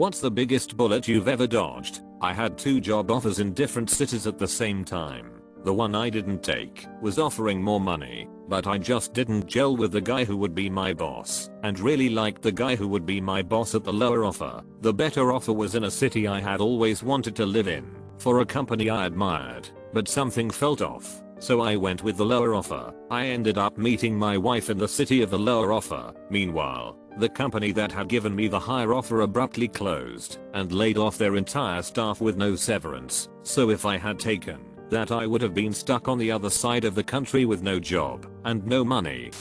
What's the biggest bullet you've ever dodged? I had 2 job offers in different cities at the same time. The one I didn't take was offering more money, but I just didn't gel with the guy who would be my boss, and really liked the guy who would be my boss at the lower offer. The better offer was in a city I had always wanted to live in, for a company I admired, but something felt off, so I went with the lower offer. I ended up meeting my wife in the city of the lower offer. Meanwhile, the company that had given me the higher offer abruptly closed and laid off their entire staff with no severance, so if I had taken that I would have been stuck on the other side of the country with no job and no money.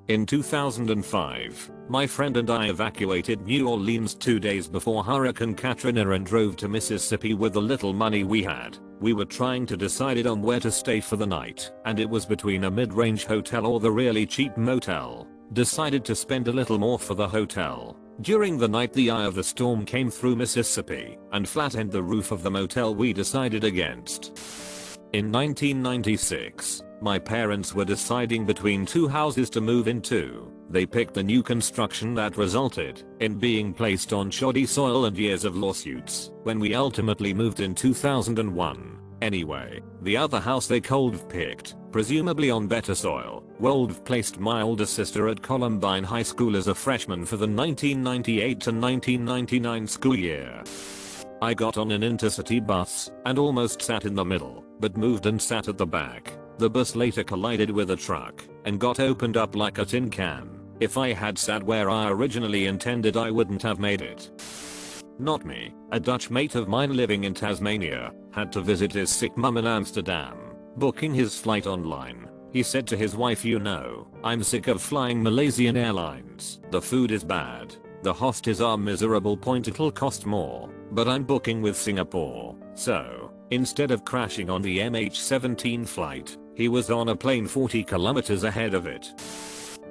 In 2005, my friend and I evacuated New Orleans 2 days before Hurricane Katrina and drove to Mississippi with the little money we had. We were trying to decide on where to stay for the night, and it was between a mid-range hotel or the really cheap motel. Decided to spend a little more for the hotel. During the night the eye of the storm came through Mississippi and flattened the roof of the motel we decided against. In 1996, my parents were deciding between 2 houses to move into. They picked the new construction that resulted in being placed on shoddy soil and years of lawsuits when we ultimately moved in 2001. Anyway, the other house they cold picked, presumably on better soil. Wold placed my older sister at Columbine High School as a freshman for the 1998 to 1999 school year. I got on an intercity bus and almost sat in the middle, but moved and sat at the back. The bus later collided with a truck and got opened up like a tin can. If I had sat where I originally intended, I wouldn't have made it. Not me. A Dutch mate of mine living in Tasmania had to visit his sick mum in Amsterdam. Booking his flight online, he said to his wife, "You know, I'm sick of flying Malaysian Airlines. The food is bad. The hostess are miserable. It'll cost more, but I'm booking with Singapore." So, instead of crashing on the MH17 flight, he was on a plane 40 kilometers ahead of it.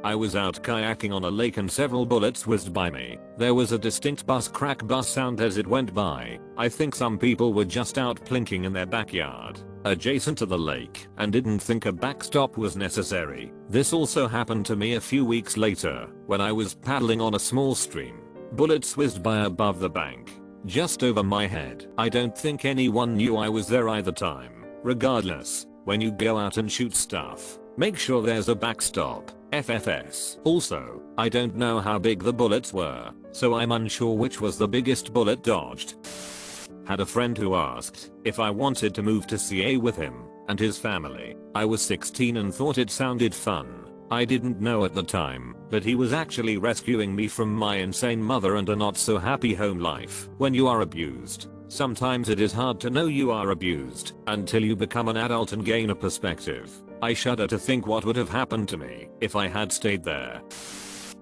I was out kayaking on a lake and several bullets whizzed by me. There was a distinct crack bus sound as it went by. I think some people were just out plinking in their backyard, adjacent to the lake, and didn't think a backstop was necessary. This also happened to me a few weeks later, when I was paddling on a small stream. Bullets whizzed by above the bank, just over my head. I don't think anyone knew I was there either time. Regardless, when you go out and shoot stuff, make sure there's a backstop. FFS. Also, I don't know how big the bullets were, so I'm unsure which was the biggest bullet dodged. Had a friend who asked if I wanted to move to CA with him and his family. I was 16 and thought it sounded fun. I didn't know at the time, but he was actually rescuing me from my insane mother and a not so happy home life. When you are abused, sometimes it is hard to know you are abused until you become an adult and gain a perspective. I shudder to think what would have happened to me if I had stayed there.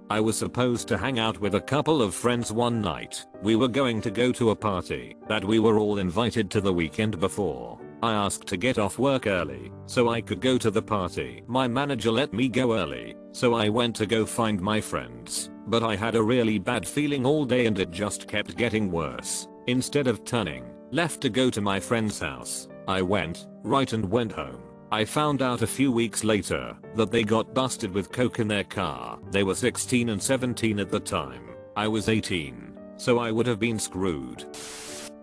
I was supposed to hang out with a couple of friends one night. We were going to go to a party that we were all invited to the weekend before. I asked to get off work early so I could go to the party. My manager let me go early, so I went to go find my friends. But I had a really bad feeling all day and it just kept getting worse. Instead of turning left to go to my friend's house, I went right and went home. I found out a few weeks later that they got busted with coke in their car. They were 16 and 17 at the time. I was 18, so I would have been screwed.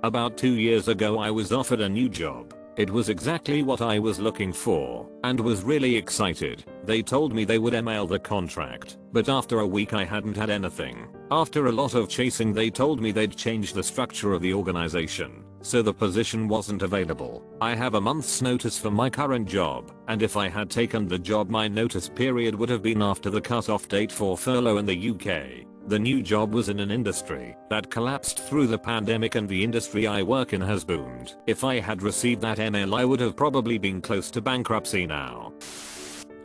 About 2 years ago I was offered a new job. It was exactly what I was looking for and was really excited. They told me they would email the contract, but after a week I hadn't had anything. After a lot of chasing they told me they'd changed the structure of the organization, so the position wasn't available. I have a month's notice for my current job, and if I had taken the job my notice period would have been after the cutoff date for furlough in the UK. The new job was in an industry that collapsed through the pandemic and the industry I work in has boomed. If I had received that email I would have probably been close to bankruptcy now.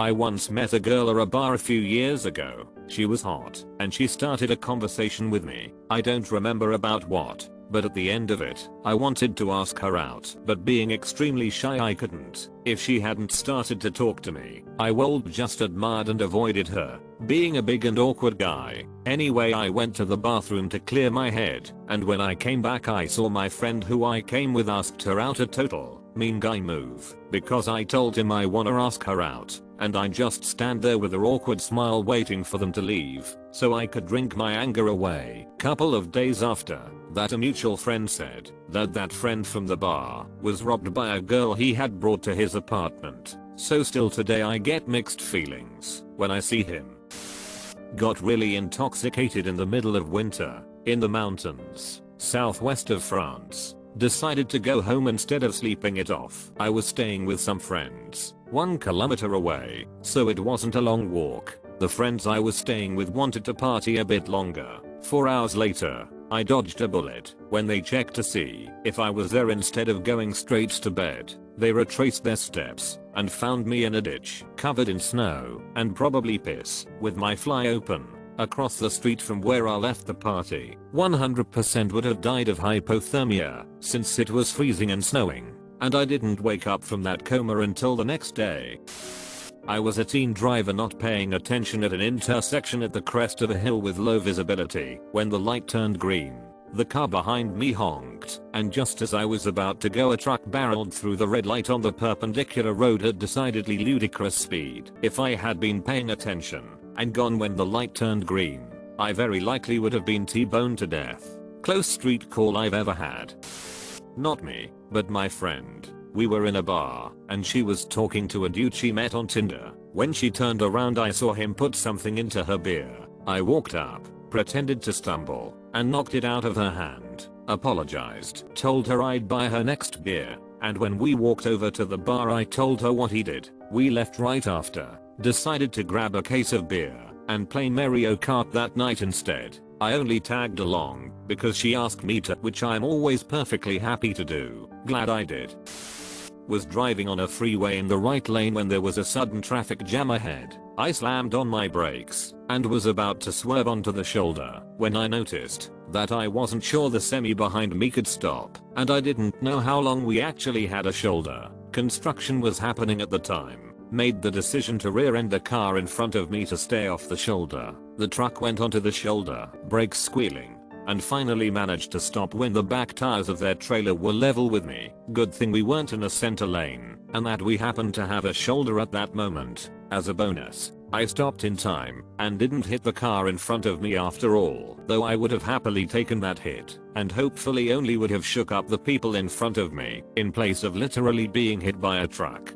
I once met a girl at a bar a few years ago. She was hot, and she started a conversation with me. I don't remember about what, but at the end of it, I wanted to ask her out, but being extremely shy I couldn't. If she hadn't started to talk to me, I would just admired and avoided her, being a big and awkward guy. Anyway, I went to the bathroom to clear my head, and when I came back I saw my friend who I came with asked her out. A total mean guy move, because I told him I wanna ask her out, and I just stand there with an awkward smile waiting for them to leave so I could drink my anger away. Couple of days after that, a mutual friend said that friend from the bar was robbed by a girl he had brought to his apartment. So still today I get mixed feelings when I see him. Got really intoxicated in the middle of winter in the mountains southwest of France. Decided to go home instead of sleeping it off. I was staying with some friends 1 kilometer away, so it wasn't a long walk. The friends I was staying with wanted to party a bit longer. 4 hours later, I dodged a bullet. When they checked to see if I was there instead of going straight to bed, they retraced their steps and found me in a ditch covered in snow and probably piss with my fly open across the street from where I left the party. 100% would have died of hypothermia since it was freezing and snowing, and I didn't wake up from that coma until the next day. I was a teen driver not paying attention at an intersection at the crest of a hill with low visibility when the light turned green. The car behind me honked, and just as I was about to go, a truck barreled through the red light on the perpendicular road at decidedly ludicrous speed. If I had been paying attention and gone when the light turned green, I very likely would have been T-boned to death. Close street call I've ever had. Not me, but my friend. We were in a bar, and she was talking to a dude she met on Tinder. When she turned around, I saw him put something into her beer. I walked up, pretended to stumble, and knocked it out of her hand. Apologized, told her I'd buy her next beer, and when we walked over to the bar I told her what he did. We left right after. Decided to grab a case of beer and play Mario Kart that night instead. I only tagged along because she asked me to, which I'm always perfectly happy to do. Glad I did. Was driving on a freeway in the right lane when there was a sudden traffic jam ahead. I slammed on my brakes and was about to swerve onto the shoulder when I noticed that I wasn't sure the semi behind me could stop, and I didn't know how long we actually had a shoulder. Construction was happening at the time. Made the decision to rear-end the car in front of me to stay off the shoulder. The truck went onto the shoulder, brakes squealing, and finally managed to stop when the back tires of their trailer were level with me. Good thing we weren't in a center lane, and that we happened to have a shoulder at that moment. As a bonus, I stopped in time and didn't hit the car in front of me after all, though I would have happily taken that hit, and hopefully only would have shook up the people in front of me, in place of literally being hit by a truck.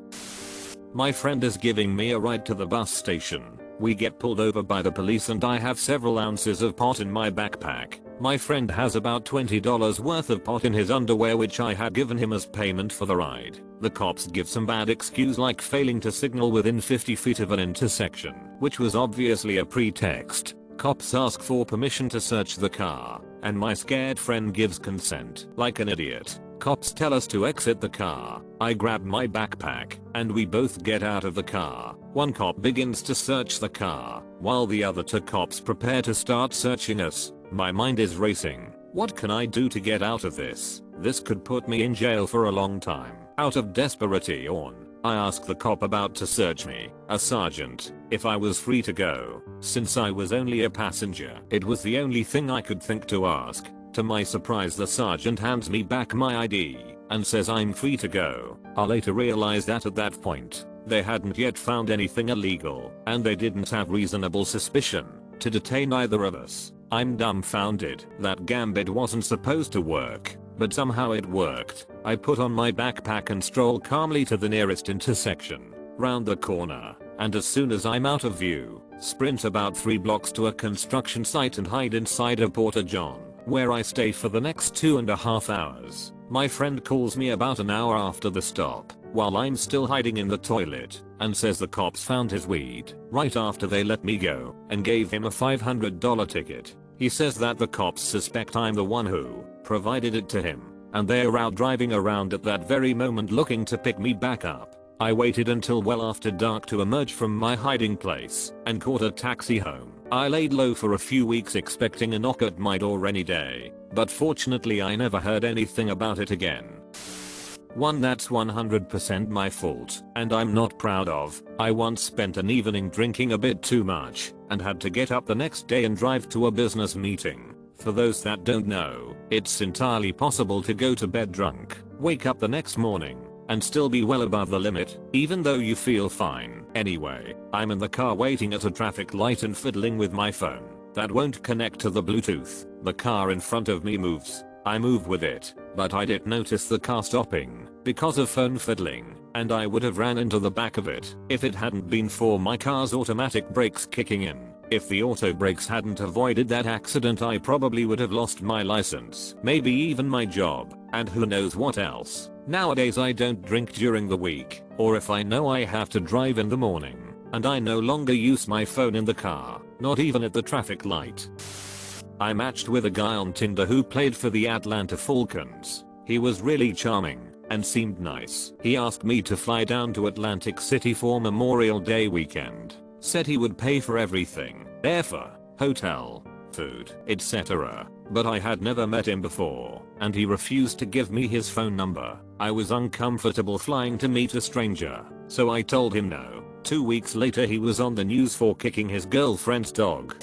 My friend is giving me a ride to the bus station. We get pulled over by the police and I have several ounces of pot in my backpack. My friend has about $20 worth of pot in his underwear, which I had given him as payment for the ride. The cops give some bad excuse like failing to signal within 50 feet of an intersection, which was obviously a pretext. Cops ask for permission to search the car, and my scared friend gives consent. Like an idiot, cops tell us to exit the car. I grab my backpack, and we both get out of the car. One cop begins to search the car, while the other two cops prepare to start searching us. My mind is racing. What can I do to get out of this? This could put me in jail for a long time. Out of desperation, I ask the cop about to search me, a sergeant, if I was free to go, since I was only a passenger. It was the only thing I could think to ask. To my surprise, the sergeant hands me back my ID and says I'm free to go. I later realized that at that point, they hadn't yet found anything illegal, and they didn't have reasonable suspicion to detain either of us. I'm dumbfounded. That gambit wasn't supposed to work, but somehow it worked. I put on my backpack and stroll calmly to the nearest intersection, round the corner, and as soon as I'm out of view, sprint about 3 blocks to a construction site and hide inside a porta-john, where I stay for the next 2.5 hours. My friend calls me about an hour after the stop, while I'm still hiding in the toilet, and says the cops found his weed right after they let me go and gave him a $500 ticket. He says that the cops suspect I'm the one who provided it to him, and they are out driving around at that very moment looking to pick me back up. I waited until well after dark to emerge from my hiding place and caught a taxi home. I laid low for a few weeks expecting a knock at my door any day, but fortunately I never heard anything about it again. One that's 100% my fault, and I'm not proud of. I once spent an evening drinking a bit too much and had to get up the next day and drive to a business meeting. For those that don't know, it's entirely possible to go to bed drunk, wake up the next morning, and still be well above the limit, even though you feel fine. Anyway, I'm in the car waiting at a traffic light and fiddling with my phone. That won't connect to the Bluetooth. The car in front of me moves. I move with it, but I didn't notice the car stopping because of phone fiddling, and I would have ran into the back of it if it hadn't been for my car's automatic brakes kicking in. If the auto brakes hadn't avoided that accident, I probably would have lost my license, maybe even my job, and who knows what else. Nowadays I don't drink during the week, or if I know I have to drive in the morning, and I no longer use my phone in the car, not even at the traffic light. I matched with a guy on Tinder who played for the Atlanta Falcons. He was really charming and seemed nice. He asked me to fly down to Atlantic City for Memorial Day weekend. Said he would pay for everything, airfare, hotel, food, etc. But I had never met him before, and he refused to give me his phone number. I was uncomfortable flying to meet a stranger, so I told him no. 2 weeks later he was on the news for kicking his girlfriend's dog.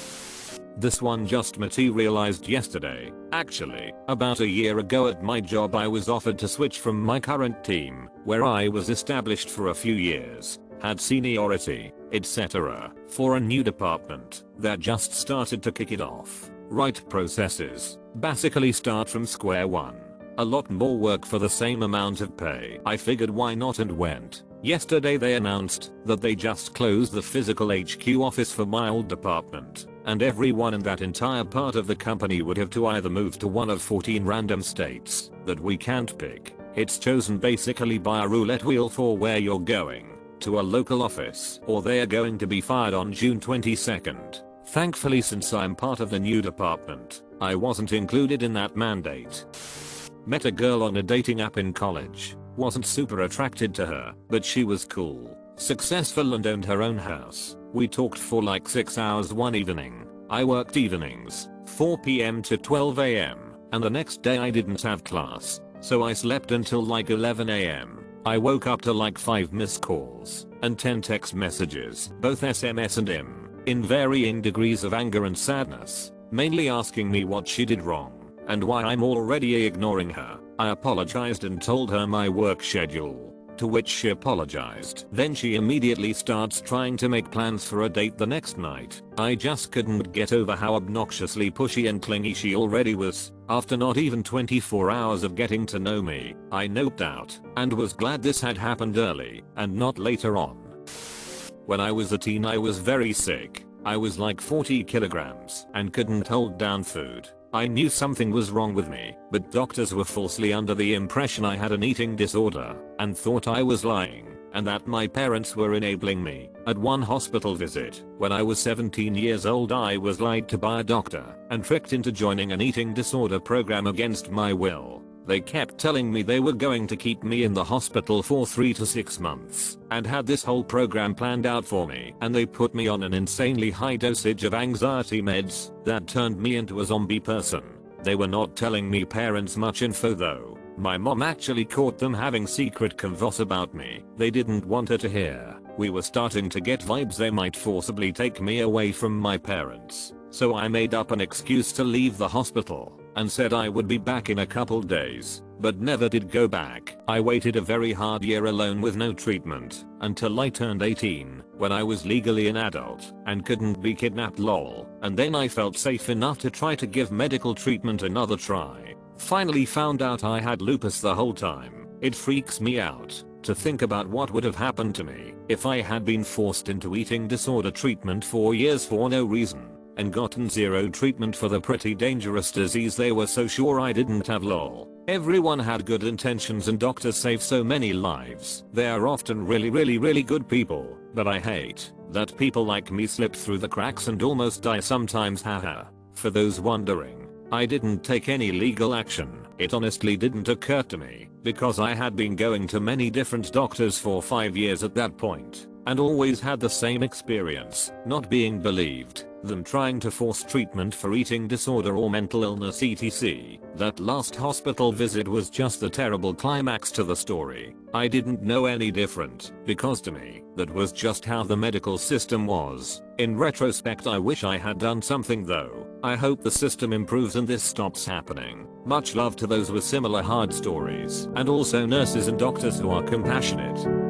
This one just materialized yesterday. Actually, about a year ago at my job I was offered to switch from my current team, where I was established for a few years, had seniority, etc., for a new department that just started to kick it off. Right processes. Basically start from square one. A lot more work for the same amount of pay. I figured why not and went. Yesterday they announced that they just closed the physical HQ office for my old department, and everyone in that entire part of the company would have to either move to one of 14 random states that we can't pick. It's chosen basically by a roulette wheel for where you're going, to a local office, or they're going to be fired on June 22nd. Thankfully, since I'm part of the new department, I wasn't included in that mandate. Met a girl on a dating app in college. Wasn't super attracted to her, but she was cool, successful and owned her own house. We talked for like 6 hours one evening. I worked evenings, 4 PM to 12 AM, and the next day I didn't have class, so I slept until like 11 AM. I woke up to like 5 missed calls and 10 text messages, both SMS and IM, in varying degrees of anger and sadness, mainly asking me what she did wrong and why I'm already ignoring her. I apologized and told her my work schedule, to which she apologized. Then she immediately starts trying to make plans for a date the next night. I just couldn't get over how obnoxiously pushy and clingy she already was. After not even 24 hours of getting to know me, I noped out and was glad this had happened early and not later on. When I was a teen I was very sick. I was like 40 kilograms and couldn't hold down food. I knew something was wrong with me, but doctors were falsely under the impression I had an eating disorder and thought I was lying and that my parents were enabling me. At one hospital visit, when I was 17 years old, I was lied to by a doctor and tricked into joining an eating disorder program against my will. They kept telling me they were going to keep me in the hospital for 3 to 6 months and had this whole program planned out for me, and they put me on an insanely high dosage of anxiety meds that turned me into a zombie person. They were not telling me parents much info though. My mom actually caught them having secret convos about me they didn't want her to hear. We were starting to get vibes they might forcibly take me away from my parents, so I made up an excuse to leave the hospital and said I would be back in a couple days, but never did go back. I waited a very hard year alone with no treatment until I turned 18, when I was legally an adult and couldn't be kidnapped lol, and then I felt safe enough to try to give medical treatment another try. Finally found out I had lupus the whole time. It freaks me out to think about what would have happened to me if I had been forced into eating disorder treatment for years for no reason and gotten zero treatment for the pretty dangerous disease they were so sure I didn't have lol. Everyone had good intentions and doctors save so many lives. They are often really good people, but I hate that people like me slip through the cracks and almost die sometimes, haha. For those wondering, I didn't take any legal action. It honestly didn't occur to me because I had been going to many different doctors for 5 years at that point and always had the same experience, not being believed, them trying to force treatment for eating disorder or mental illness etc. That last hospital visit was just the terrible climax to the story. I didn't know any different because to me, that was just how the medical system was. In retrospect I wish I had done something though. I hope the system improves and this stops happening. Much love to those with similar hard stories and also nurses and doctors who are compassionate.